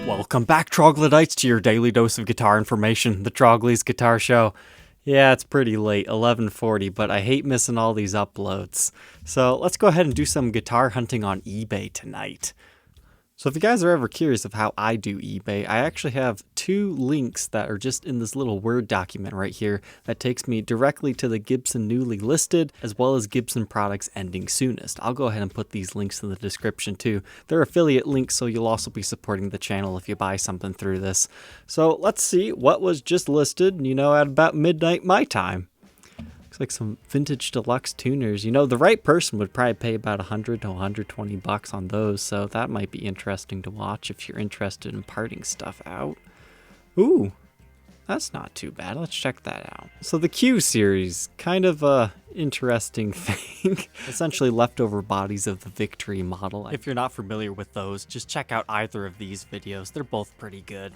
Welcome back, troglodytes, to your daily dose of guitar information, the Trogly's Guitar Show. Yeah, it's pretty late, 11:40, but I hate missing all these uploads. So let's go ahead and do some guitar hunting on eBay tonight. So if you guys are ever curious of how I do eBay, I actually have two links that are just in this little Word document right here that takes me directly to the Gibson newly listed, as well as Gibson products ending soonest. I'll go ahead and put these links in the description too. They're affiliate links, so you'll also be supporting the channel if you buy something through this. So let's see what was just listed, at about midnight my time. Looks like some vintage deluxe tuners. The right person would probably pay about 100 to 120 bucks on those, so that might be interesting to watch if you're interested in parting stuff out. Ooh, that's not too bad. Let's check that out. So the Q series, kind of a interesting thing. Essentially leftover bodies of the Victory model. If you're not familiar with those, just check out either of these videos. They're both pretty good.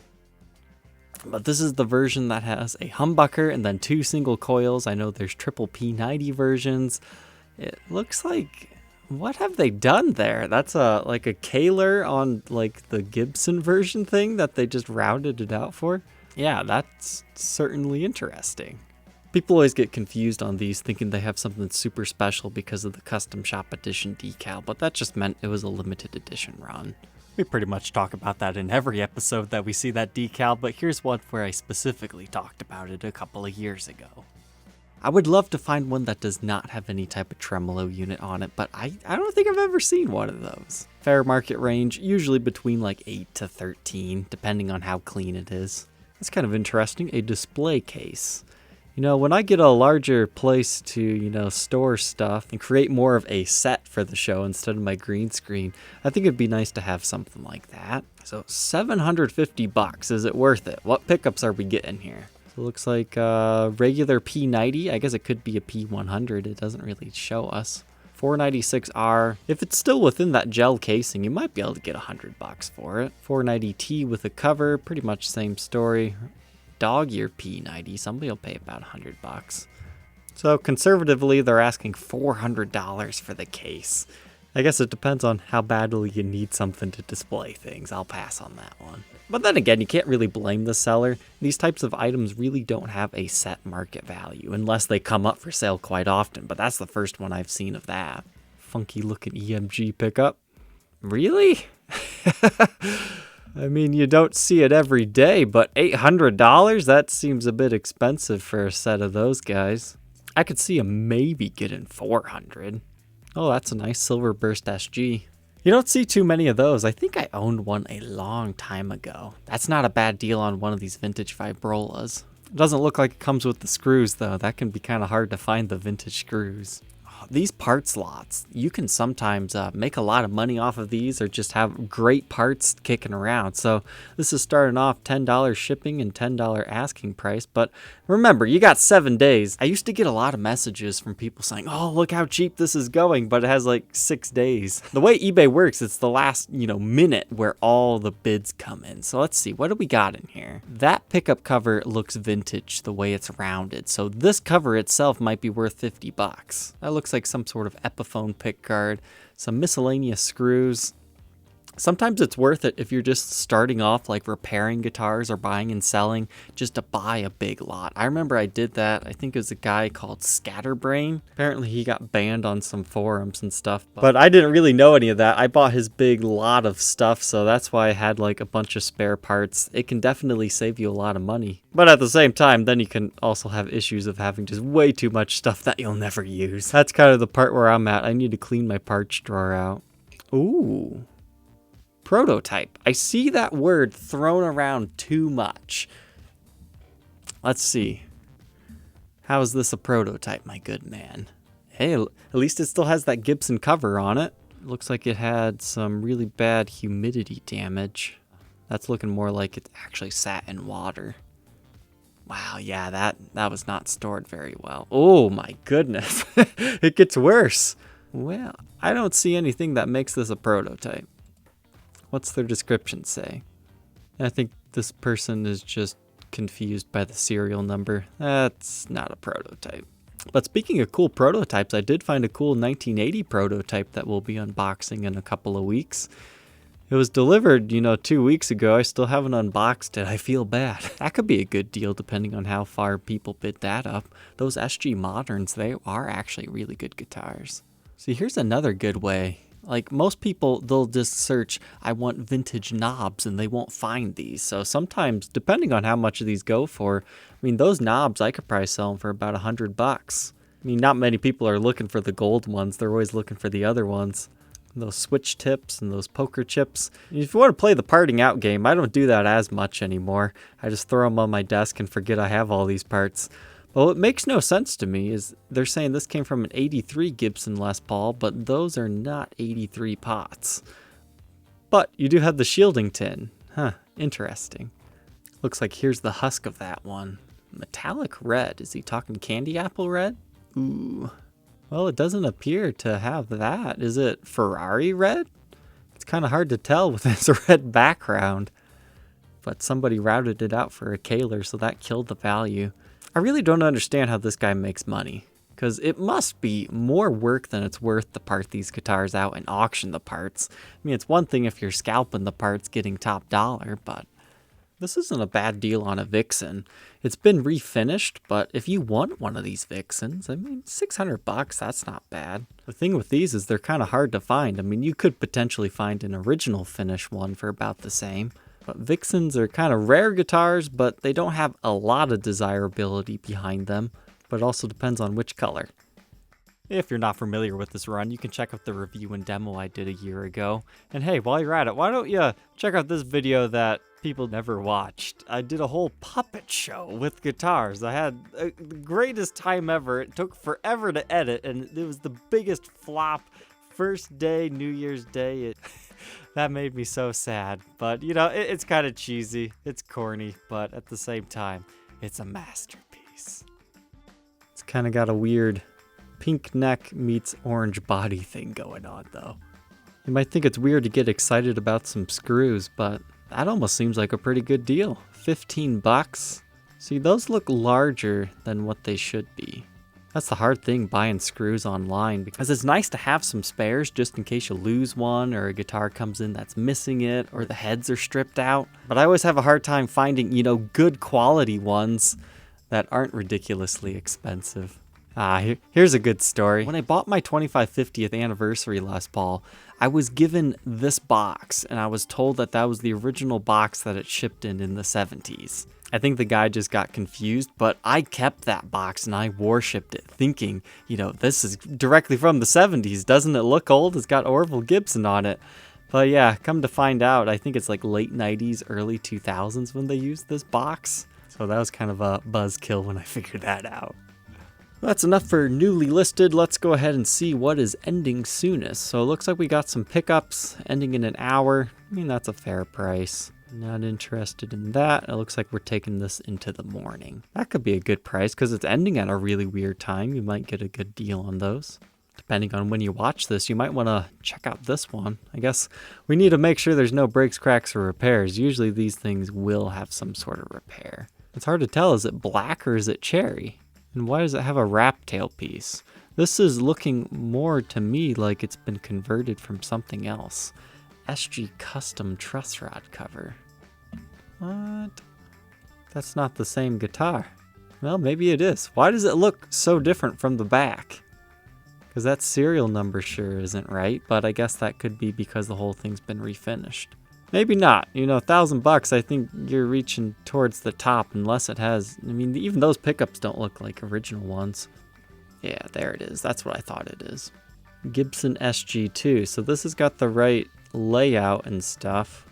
But this is the version that has a humbucker and then two single coils. I know there's triple P90 versions. It looks like, what have they done there? That's like a Kaler on like the Gibson version thing that they just rounded it out for. Yeah, that's certainly interesting. People always get confused on these, thinking they have something super special because of the custom shop edition decal, but that just meant it was a limited edition run. We pretty much talk about that in every episode that we see that decal, but here's one where I specifically talked about it a couple of years ago. I would love to find one that does not have any type of tremolo unit on it, but I don't think I've ever seen one of those. Fair market range, usually between like 8 to 13, depending on how clean it is. That's kind of interesting, a display case. When I get a larger place to, store stuff and create more of a set for the show instead of my green screen, I think it'd be nice to have something like that. So 750 bucks, is it worth it? What pickups are we getting here? So it looks like regular P90. I guess it could be a P100. It doesn't really show us. 496R. If it's still within that gel casing, you might be able to get 100 bucks for it. 490T with a cover, pretty much same story. Dog ear P90, somebody will pay about 100 bucks. So conservatively, they're asking $400 for the case. I guess it depends on how badly you need something to display things. I'll pass on that one. But then again, you can't really blame the seller. These types of items really don't have a set market value unless they come up for sale quite often, but that's the first one I've seen of that. Funky looking EMG pickup. Really? I mean, you don't see it every day, but $800? That seems a bit expensive for a set of those guys. I could see him maybe getting $400. Oh, that's a nice Silver Burst SG. You don't see too many of those. I think I owned one a long time ago. That's not a bad deal on one of these vintage vibrolas. It doesn't look like it comes with the screws, though. That can be kind of hard to find the vintage screws. These part slots, you can sometimes make a lot of money off of these or just have great parts kicking around. So this is starting off $10 shipping and $10 asking price. But remember, you got 7 days. I used to get a lot of messages from people saying, oh, look how cheap this is going, but it has like 6 days. The way eBay works, it's the last, minute where all the bids come in. So let's see, what do we got in here? That pickup cover looks vintage the way it's rounded. So this cover itself might be worth 50 bucks. That looks like some sort of Epiphone pick guard, some miscellaneous screws. Sometimes it's worth it if you're just starting off like repairing guitars or buying and selling, just to buy a big lot. I remember I did that. I think it was a guy called Scatterbrain. Apparently he got banned on some forums and stuff, but I didn't really know any of that. I bought his big lot of stuff, so that's why I had like a bunch of spare parts. It can definitely save you a lot of money. But at the same time, then you can also have issues of having just way too much stuff that you'll never use. That's kind of the part where I'm at. I need to clean my parts drawer out. Ooh. Prototype. I see that word thrown around too much. Let's see. How is this a prototype, my good man? Hey, at least it still has that Gibson cover on it. Looks like it had some really bad humidity damage. That's looking more like it actually sat in water. Wow, yeah, that was not stored very well. Oh my goodness. It gets worse. Well, I don't see anything that makes this a prototype. What's their description say? I think this person is just confused by the serial number. That's not a prototype. But speaking of cool prototypes, I did find a cool 1980 prototype that we'll be unboxing in a couple of weeks. It was delivered, 2 weeks ago. I still haven't unboxed it. I feel bad. That could be a good deal depending on how far people bid that up. Those SG Moderns, they are actually really good guitars. See, here's another good way. Like most people, they'll just search, I want vintage knobs, and they won't find these. So sometimes, depending on how much of these go for, those knobs, I could probably sell them for about $100. Not many people are looking for the gold ones. They're always looking for the other ones. Those switch tips and those poker chips. If you want to play the parting out game, I don't do that as much anymore. I just throw them on my desk and forget I have all these parts. Well, what makes no sense to me is they're saying this came from an 83 Gibson Les Paul, but those are not 83 pots. But you do have the shielding tin. Huh, interesting. Looks like here's the husk of that one. Metallic red. Is he talking candy apple red? Ooh. Well, it doesn't appear to have that. Is it Ferrari red? It's kind of hard to tell with this red background. But somebody routed it out for a Kaler, so that killed the value. I really don't understand how this guy makes money, because it must be more work than it's worth to part these guitars out and auction the parts. It's one thing if you're scalping the parts getting top dollar, but this isn't a bad deal on a Vixen. It's been refinished, but if you want one of these Vixens, $600, that's not bad. The thing with these is they're kind of hard to find. You could potentially find an original finish one for about the same. But Vixens are kind of rare guitars, but they don't have a lot of desirability behind them. But it also depends on which color. If you're not familiar with this run, you can check out the review and demo I did a year ago. And hey, while you're at it, why don't you check out this video that people never watched? I did a whole puppet show with guitars. I had the greatest time ever. It took forever to edit, and it was the biggest flop. First day, New Year's Day, that made me so sad. But, it's kind of cheesy. It's corny, but at the same time, it's a masterpiece. It's kind of got a weird pink neck meets orange body thing going on, though. You might think it's weird to get excited about some screws, but that almost seems like a pretty good deal. $15. See, those look larger than what they should be. That's the hard thing buying screws online, because it's nice to have some spares just in case you lose one or a guitar comes in that's missing it or the heads are stripped out. But I always have a hard time finding, good quality ones that aren't ridiculously expensive. Here's a good story. When I bought my 50th anniversary Les Paul, I was given this box, and I was told that that was the original box that it shipped in the 70s. I think the guy just got confused, but I kept that box and I worshipped it, thinking, this is directly from the 70s. Doesn't it look old? It's got Orville Gibson on it. But yeah, come to find out, I think it's like late 90s, early 2000s when they used this box. So that was kind of a buzzkill when I figured that out. That's enough for newly listed. Let's go ahead and see what is ending soonest. So it looks like we got some pickups ending in an hour. That's a fair price. Not interested in that. It looks like we're taking this into the morning. That could be a good price because it's ending at a really weird time. You might get a good deal on those. Depending on when you watch this, you might want to check out this one. I guess we need to make sure there's no breaks, cracks, or repairs. Usually these things will have some sort of repair. It's hard to tell. Is it black or is it cherry? And why does it have a wrap tailpiece? This is looking more to me like it's been converted from something else. SG Custom truss rod cover. What? That's not the same guitar. Well, maybe it is. Why does it look so different from the back? Because that serial number sure isn't right, but I guess that could be because the whole thing's been refinished. Maybe not. $1,000, I think you're reaching towards the top unless it has... even those pickups don't look like original ones. Yeah, there it is. That's what I thought it is. Gibson SG2. So this has got the right layout and stuff.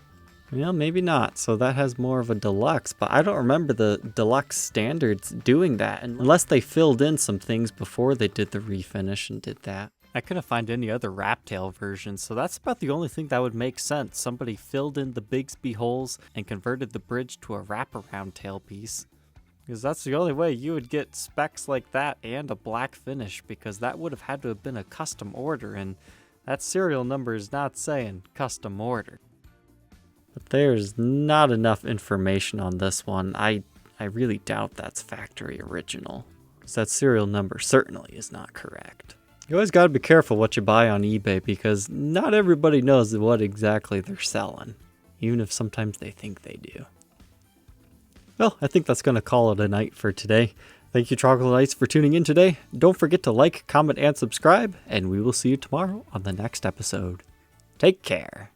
Well, maybe not. So that has more of a deluxe, but I don't remember the deluxe standards doing that unless they filled in some things before they did the refinish and did that. I couldn't find any other wrap tail versions, so that's about the only thing that would make sense. Somebody filled in the Bigsby holes and converted the bridge to a wraparound tailpiece. Because that's the only way you would get specs like that and a black finish, because that would have had to have been a custom order, and that serial number is not saying custom order. But there's not enough information on this one. I really doubt that's factory original, because that serial number certainly is not correct. You always gotta be careful what you buy on eBay because not everybody knows what exactly they're selling, even if sometimes they think they do. Well, I think that's gonna call it a night for today. Thank you, Troglodytes, for tuning in today. Don't forget to like, comment, and subscribe, and we will see you tomorrow on the next episode. Take care.